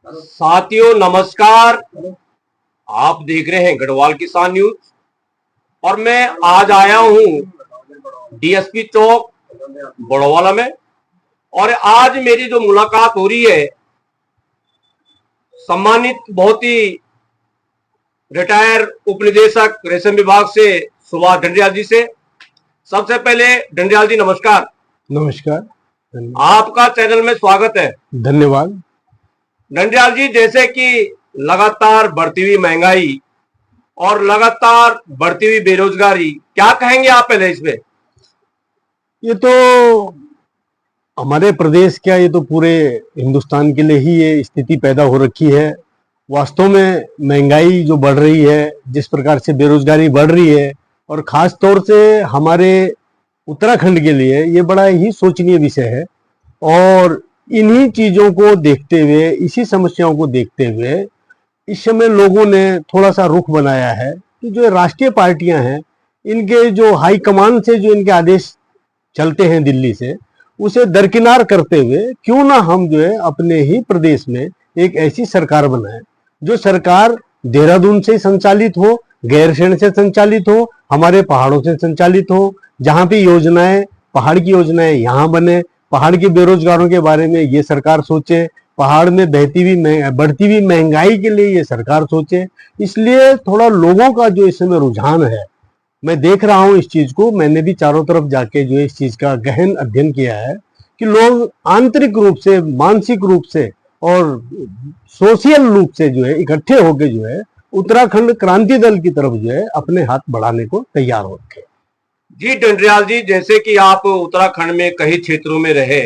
साथियों नमस्कार। आप देख रहे हैं गढ़वाल किसान न्यूज और मैं आज आया हूं डीएसपी चौक बड़ोवाला में। और आज मेरी जो मुलाकात हो रही है सम्मानित बहुत ही रिटायर उप निदेशक रेशम विभाग से सुभाष डंडियाल जी से। सबसे पहले डंडियाल जी नमस्कार। नमस्कार। आपका चैनल में स्वागत है। धन्यवाद। डंडियाल जी, जैसे कि लगातार बढ़ती हुई महंगाई और लगातार बढ़ती हुई बेरोजगारी, क्या कहेंगे आप पहले इसमें? ये तो हमारे प्रदेश क्या, ये तो पूरे हिंदुस्तान के लिए ही ये स्थिति पैदा हो रखी है। वास्तव में महंगाई जो बढ़ रही है, जिस प्रकार से बेरोजगारी बढ़ रही है, और खास तौर से हमारे उत्तराखंड के लिए ये बड़ा ही शोचनीय विषय है। और इन्हीं चीजों को देखते हुए, इसी समस्याओं को देखते हुए इस समय लोगों ने थोड़ा सा रुख बनाया है कि जो राष्ट्रीय पार्टियां हैं, इनके जो हाई कमान से जो इनके आदेश चलते हैं दिल्ली से, उसे दरकिनार करते हुए क्यों ना हम जो है अपने ही प्रदेश में एक ऐसी सरकार बनाए जो सरकार देहरादून से संचालित हो, गैरसैंण से संचालित हो, हमारे पहाड़ों से संचालित हो, जहां भी योजनाएं, पहाड़ की योजनाएं यहां बने, पहाड़ के बेरोजगारों के बारे में ये सरकार सोचे, पहाड़ में बढ़ती हुई महंगाई के लिए ये सरकार सोचे। इसलिए थोड़ा लोगों का जो इस समय रुझान है, मैं देख रहा हूं इस चीज को। मैंने भी चारों तरफ जाके जो है इस चीज का गहन अध्ययन किया है कि लोग आंतरिक रूप से, मानसिक रूप से और सोशल रूप से जो है इकट्ठे होकर जो है उत्तराखंड क्रांति दल की तरफ जो है अपने हाथ बढ़ाने को तैयार हो रखे। जी डंडियाल जी, जैसे कि आप उत्तराखंड में कई क्षेत्रों में रहे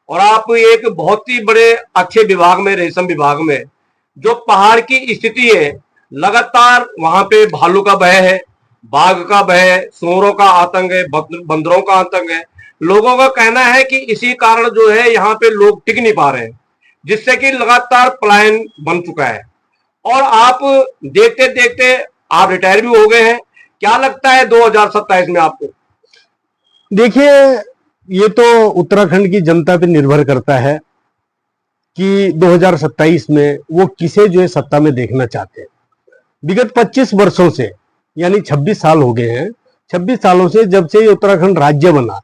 और आप एक बहुत ही बड़े अच्छे विभाग में, रेशम विभाग में, जो पहाड़ की स्थिति है, लगातार वहां पे भालू का भय है, बाघ का भय है, सूअरों का आतंक है, बंदरों का आतंक है। लोगों का कहना है कि इसी कारण जो है यहाँ पे लोग टिक नहीं पा रहे हैं, जिससे कि लगातार पलायन बन चुका है। और आप देखते देखते आप रिटायर भी हो गए हैं। क्या लगता है 2027 में आपको? देखिए, ये तो उत्तराखंड की जनता पे निर्भर करता है कि 2027 में वो किसे जो है सत्ता में देखना चाहते हैं। विगत 25 वर्षों से, यानी 26 साल हो गए हैं, 26 सालों से जब से ये उत्तराखंड राज्य बना,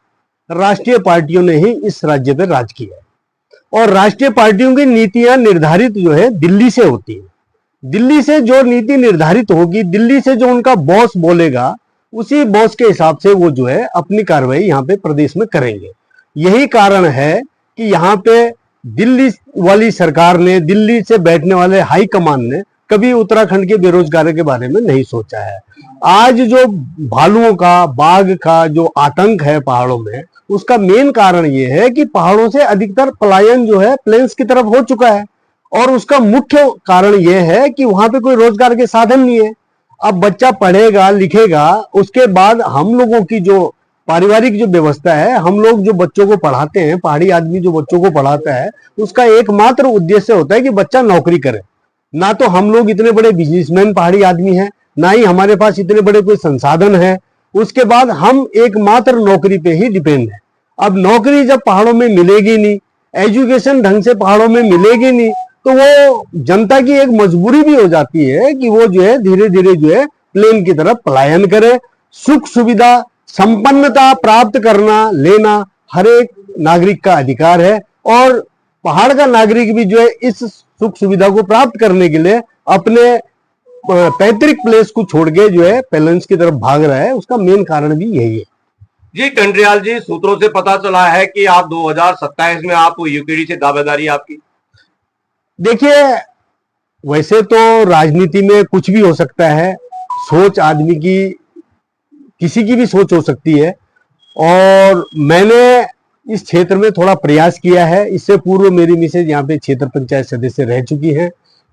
राष्ट्रीय पार्टियों ने ही इस राज्य पर राज किया है। और राष्ट्रीय पार्टियों की नीतियां निर्धारित जो है दिल्ली से होती है। दिल्ली से जो नीति निर्धारित होगी, दिल्ली से जो उनका बॉस बोलेगा, उसी बॉस के हिसाब से वो जो है अपनी कार्रवाई यहाँ पे प्रदेश में करेंगे। यही कारण है कि यहाँ पे दिल्ली वाली सरकार ने, दिल्ली से बैठने वाले हाई कमान ने कभी उत्तराखंड के बेरोजगारी के बारे में नहीं सोचा है। आज जो भालुओं का, बाघ का जो आतंक है पहाड़ों में, उसका मेन कारण ये है कि पहाड़ों से अधिकतर पलायन जो है प्लेन्स की तरफ हो चुका है। और उसका मुख्य कारण यह है कि वहां पे कोई रोजगार के साधन नहीं है। अब बच्चा पढ़ेगा लिखेगा, उसके बाद हम लोगों की जो पारिवारिक जो व्यवस्था है, हम लोग जो बच्चों को पढ़ाते हैं, पहाड़ी आदमी जो बच्चों को पढ़ाता है, उसका एकमात्र उद्देश्य होता है कि बच्चा नौकरी करे। ना तो हम लोग इतने बड़े बिजनेसमैन पहाड़ी आदमी हैं, ना ही हमारे पास इतने बड़े कोई संसाधन है। उसके बाद हम एकमात्र नौकरी पे ही डिपेंड है। अब नौकरी जब पहाड़ों में मिलेगी नहीं, एजुकेशन ढंग से पहाड़ों में मिलेगी नहीं, तो वो जनता की एक मजबूरी भी हो जाती है कि वो जो है धीरे धीरे जो है प्लेन की तरफ पलायन करे। सुख सुविधा, संपन्नता प्राप्त करना, लेना हर एक नागरिक का अधिकार है। और पहाड़ का नागरिक भी जो है इस सुख सुविधा को प्राप्त करने के लिए अपने पैतृक प्लेस को छोड़ के जो है पैलेस की तरफ भाग रहा है। उसका मेन कारण भी यही है। जी डंडियाल जी, सूत्रों से पता चला है कि आप 2027 में आप यूकेडी से दावेदारी आपकी। देखिए, वैसे तो राजनीति में कुछ भी हो सकता है। सोच आदमी की, किसी की भी सोच हो सकती है। और मैंने इस क्षेत्र में थोड़ा प्रयास किया है। इससे पूर्व मेरी मिसेज यहाँ पे क्षेत्र पंचायत सदस्य रह चुकी है।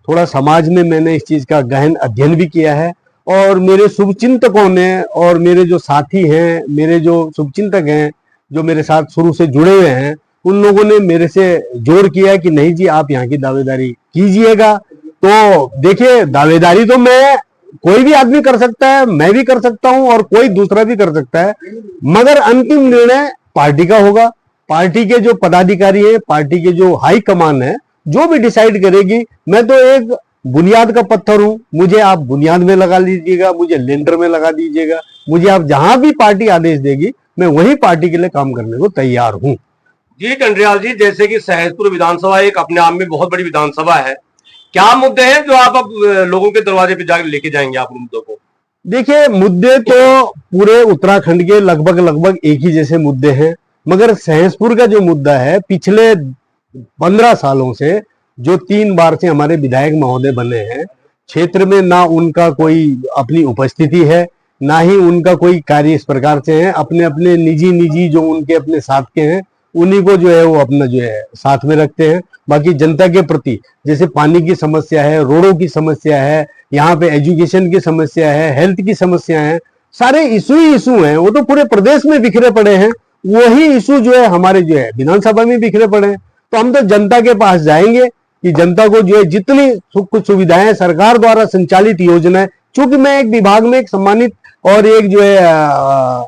थोड़ा समाज में मैंने इस चीज का गहन अध्ययन भी किया है। और मेरे शुभचिंतकों ने और मेरे जो साथी हैं, मेरे जो शुभचिंतक हैं, जो मेरे साथ शुरू से जुड़े हुए हैं, उन लोगों ने मेरे से जोर किया कि नहीं जी, आप यहाँ की दावेदारी कीजिएगा। तो देखिए, दावेदारी तो मैं, कोई भी आदमी कर सकता है, मैं भी कर सकता हूं और कोई दूसरा भी कर सकता है, मगर अंतिम निर्णय पार्टी का होगा। पार्टी के जो पदाधिकारी है, पार्टी के जो हाई कमान है, जो भी डिसाइड करेगी, मैं तो एक बुनियाद का पत्थर हूं, मुझे आप बुनियाद में लगा लीजिएगा, मुझे लेंटर में लगा दीजिएगा, मुझे आप जहां भी पार्टी आदेश देगी मैं वही पार्टी के लिए काम करने को तैयार हूं। जी डंडरियाल जी, जैसे कि सहसपुर विधानसभा एक अपने आप में बहुत बड़ी विधानसभा है, क्या मुद्दे हैं जो आप अब लोगों के दरवाजे पे जाकर लेके जाएंगे आप मुद्दों को? देखिए, मुद्दे तो पूरे उत्तराखंड के लगभग लगभग एक ही जैसे मुद्दे हैं, मगर सहसपुर का जो मुद्दा है, पिछले 15 सालों से जो 3 बार से हमारे विधायक महोदय बने हैं, क्षेत्र में ना उनका कोई अपनी उपस्थिति है, ना ही उनका कोई कार्य इस प्रकार से है। अपने अपने निजी जो उनके अपने साथ के हैं उन्हीं को जो है वो अपना जो है साथ में रखते हैं। बाकी जनता के प्रति जैसे पानी की समस्या है, रोडों की समस्या है, यहाँ पे एजुकेशन की समस्या है, हेल्थ की समस्या है, सारे इशू हैं, वो तो पूरे प्रदेश में बिखरे पड़े हैं। वही इशू जो है हमारे जो है विधानसभा में बिखरे पड़े हैं। तो हम तो जनता के पास जाएंगे कि जनता को जो है जितनी सुख सुविधाएं सरकार द्वारा संचालित योजनाएं, चूंकि मैं एक विभाग में एक सम्मानित और एक जो है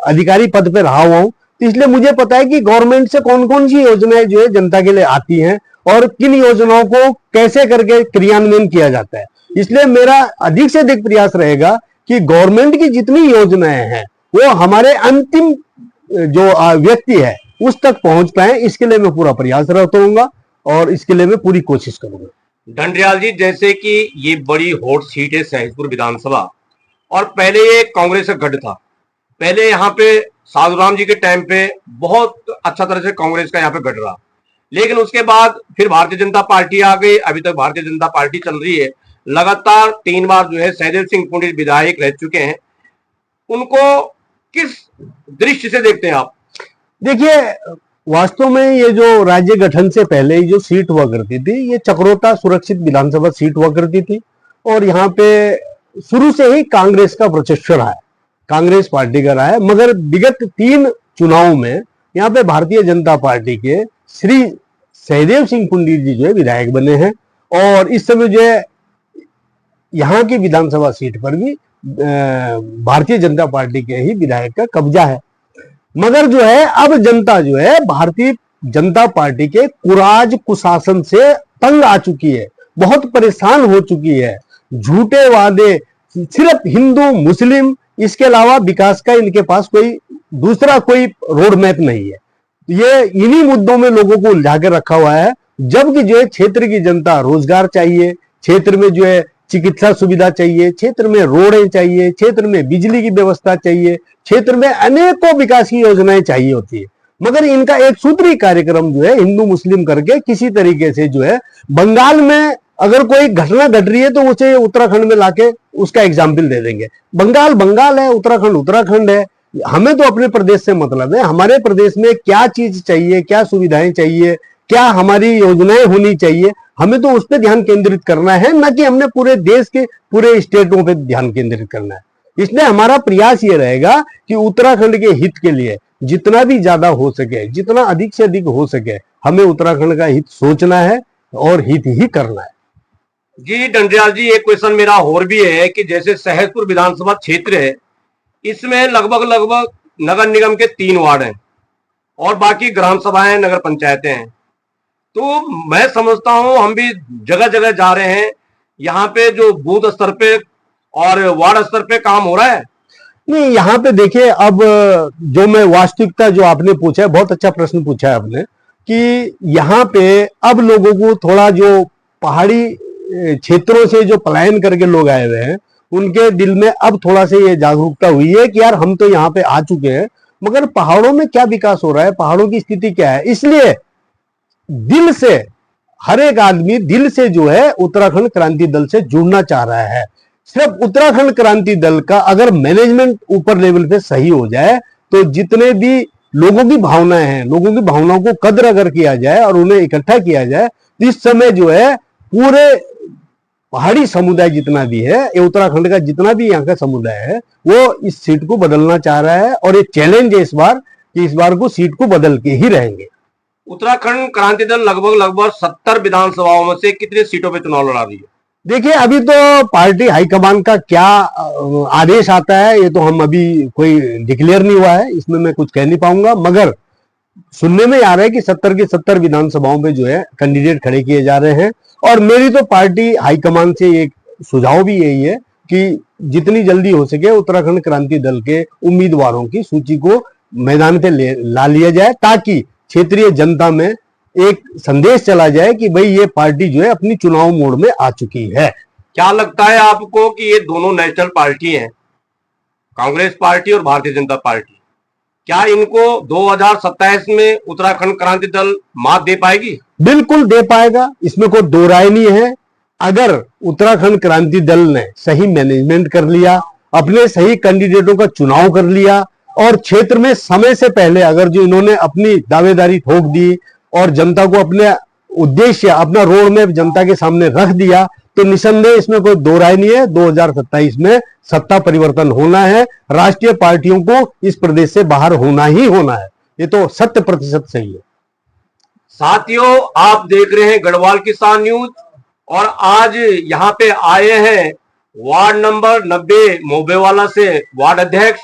अधिकारी पद पे रहा हुआ हूं, तो इसलिए मुझे पता है कि गवर्नमेंट से कौन कौन सी योजनाएं जो है जनता के लिए आती हैं और किन योजनाओं को कैसे करके क्रियान्वयन किया जाता है। इसलिए मेरा अधिक से अधिक प्रयास रहेगा कि गवर्नमेंट की जितनी योजनाएं हैं वो हमारे अंतिम जो व्यक्ति है उस तक पहुंच पाए, इसके लिए मैं पूरा प्रयासरत रहूंगा और इसके लिए मैं पूरी कोशिश करूंगा। डंडरियाल जी, जैसे कि ये बड़ी हॉट सीट है सहसपुर विधानसभा, और पहले ये कांग्रेस का गढ़ था। पहले यहाँ पे साधुराम जी के टाइम पे बहुत अच्छा तरह से कांग्रेस का यहाँ पे गढ़ रहा, लेकिन उसके बाद फिर भारतीय जनता पार्टी आ गई। अभी तक भारतीय जनता पार्टी चल रही है। लगातार 3 बार जो है सहदेव सिंह पुंडीर विधायक रह चुके हैं। उनको किस दृष्टि से देखते हैं आप? देखिए, वास्तव में ये जो राज्य गठन से पहले जो सीट हुआ करती थी, ये चक्रोता सुरक्षित विधानसभा सीट हुआ करती थी और यहाँ पे शुरू से ही कांग्रेस का वर्चस्व रहा है, कांग्रेस पार्टी का रहा है। मगर विगत 3 चुनावों में यहाँ पे भारतीय जनता पार्टी के श्री सहदेव सिंह पुंडीर जी जो है विधायक बने हैं और इस समय जो है यहाँ की विधानसभा सीट पर भी भारतीय जनता पार्टी के ही विधायक का कब्जा है। मगर जो है अब जनता जो है भारतीय जनता पार्टी के कुराज कुशासन से तंग आ चुकी है, बहुत परेशान हो चुकी है। झूठे वादे, सिर्फ हिंदू मुस्लिम, इसके अलावा विकास का इनके पास कोई दूसरा कोई रोड मैप नहीं है। ये इन्हीं मुद्दों में लोगों को उलझा कर रखा हुआ है, जबकि जो है क्षेत्र की जनता रोजगार चाहिए, क्षेत्र में जो है चिकित्सा सुविधा चाहिए, क्षेत्र में रोडें चाहिए, क्षेत्र में बिजली की व्यवस्था चाहिए, क्षेत्र में अनेकों विकास की योजनाएं चाहिए होती है। मगर इनका एक सूत्री कार्यक्रम जो है हिंदू मुस्लिम करके किसी तरीके से जो है बंगाल में अगर कोई घटना घट रही है तो उसे उत्तराखंड में लाके उसका एग्जाम्पल दे देंगे। बंगाल बंगाल है, उत्तराखंड उत्तराखंड है। हमें तो अपने प्रदेश से मतलब है, हमारे प्रदेश में क्या चीज चाहिए, क्या सुविधाएं चाहिए, क्या हमारी योजनाएं होनी चाहिए, हमें तो उस पर ध्यान केंद्रित करना है, न कि हमने पूरे देश के पूरे स्टेटों पे ध्यान केंद्रित करना है। इसलिए हमारा प्रयास ये रहेगा कि उत्तराखंड के हित के लिए जितना भी ज्यादा हो सके, जितना अधिक से अधिक हो सके, हमें उत्तराखंड का हित सोचना है और हित ही करना है। जी डंडरियाल जी, एक क्वेश्चन मेरा और भी है कि जैसे सहसपुर विधानसभा क्षेत्र है, इसमें लगभग लगभग नगर निगम के 3 वार्ड हैं और बाकी ग्राम सभाएं, नगर पंचायतें हैं। तो मैं समझता हूं हम भी जगह जगह जा रहे हैं, यहाँ पे जो बूथ स्तर पे और वार्ड स्तर पे काम हो रहा है। नहीं, यहाँ पे देखिए, अब जो मैं वास्तविकता जो आपने पूछा है, बहुत अच्छा प्रश्न पूछा है आपने, कि यहाँ पे अब लोगों को थोड़ा जो पहाड़ी क्षेत्रों से जो पलायन करके लोग आए हुए हैं, उनके दिल में अब थोड़ा से ये जागरूकता हुई है कि यार हम तो यहाँ पे आ चुके हैं, मगर पहाड़ों में क्या विकास हो रहा है, पहाड़ों की स्थिति क्या है। इसलिए दिल से हर एक आदमी दिल से जो है उत्तराखंड क्रांति दल से जुड़ना चाह रहा है। सिर्फ उत्तराखंड क्रांति दल का अगर मैनेजमेंट ऊपर लेवल पे सही हो जाए तो जितने भी लोगों की भावनाएं हैं, लोगों की भावनाओं को कदर अगर किया जाए और उन्हें इकट्ठा किया जाए, तो इस समय जो है पूरे पहाड़ी समुदाय जितना भी है, ये उत्तराखंड का जितना भी यहाँ का समुदाय है, वो इस सीट को बदलना चाह रहा है और ये चैलेंज है इस बार कि इस बार को सीट को बदल के ही रहेंगे। उत्तराखंड क्रांति दल लगभग लगभग 70 विधानसभाओं में से कितनी सीटों पे चुनाव लड़ा रही है? देखिए, अभी तो पार्टी हाईकमान का क्या आदेश आता है ये तो हम अभी कोई डिक्लेयर नहीं हुआ है, इसमें मैं कुछ कह नहीं पाऊंगा। मगर सुनने में आ रहा है कि 70 की 70 विधानसभाओं में जो है कैंडिडेट खड़े किए जा रहे हैं। और मेरी तो पार्टी हाईकमान से एक सुझाव भी यही है कि जितनी जल्दी हो सके उत्तराखंड क्रांति दल के उम्मीदवारों की सूची को मैदान पे ला लिया जाए, ताकि क्षेत्रीय जनता में एक संदेश चला जाए कि भाई ये पार्टी जो है अपनी चुनाव मोड़ में आ चुकी है। क्या लगता है आपको कि ये दोनों नेशनल पार्टी हैं, कांग्रेस पार्टी और भारतीय जनता पार्टी, क्या इनको 2027 में उत्तराखंड क्रांति दल मात दे पाएगी? बिल्कुल दे पाएगा, इसमें कोई दो राय नहीं है। अगर उत्तराखंड क्रांति दल ने सही मैनेजमेंट कर लिया, अपने सही कैंडिडेटों का चुनाव कर लिया और क्षेत्र में समय से पहले अगर जो इन्होंने अपनी दावेदारी ठोक दी और जनता को अपने उद्देश्य, अपना रोड मैप जनता के सामने रख दिया, तो निसंदेह इसमें कोई दो राय नहीं है, 2027 में सत्ता परिवर्तन होना है। राष्ट्रीय पार्टियों को इस प्रदेश से बाहर होना ही होना है, ये तो 100% सही है। साथियों, आप देख रहे हैं गढ़वाल किसान न्यूज और आज यहाँ पे आए हैं वार्ड नंबर 90 मोबेवाला से वार्ड अध्यक्ष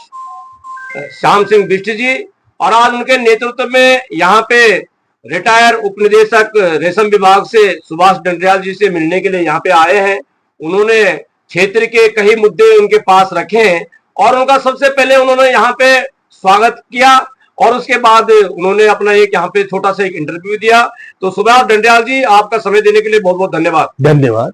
श्याम सिंह बिष्ट जी, और आज उनके नेतृत्व में यहाँ पे रिटायर उप निदेशक रेशम विभाग से सुभाष डंडरियाल जी से मिलने के लिए यहाँ पे आए हैं। उन्होंने क्षेत्र के कई मुद्दे उनके पास रखे हैं और उनका सबसे पहले उन्होंने यहाँ पे स्वागत किया और उसके बाद उन्होंने अपना एक यहाँ पे छोटा सा एक इंटरव्यू दिया। तो सुभाष डंडरियाल जी, आपका समय देने के लिए बहुत बहुत धन्यवाद। धन्यवाद।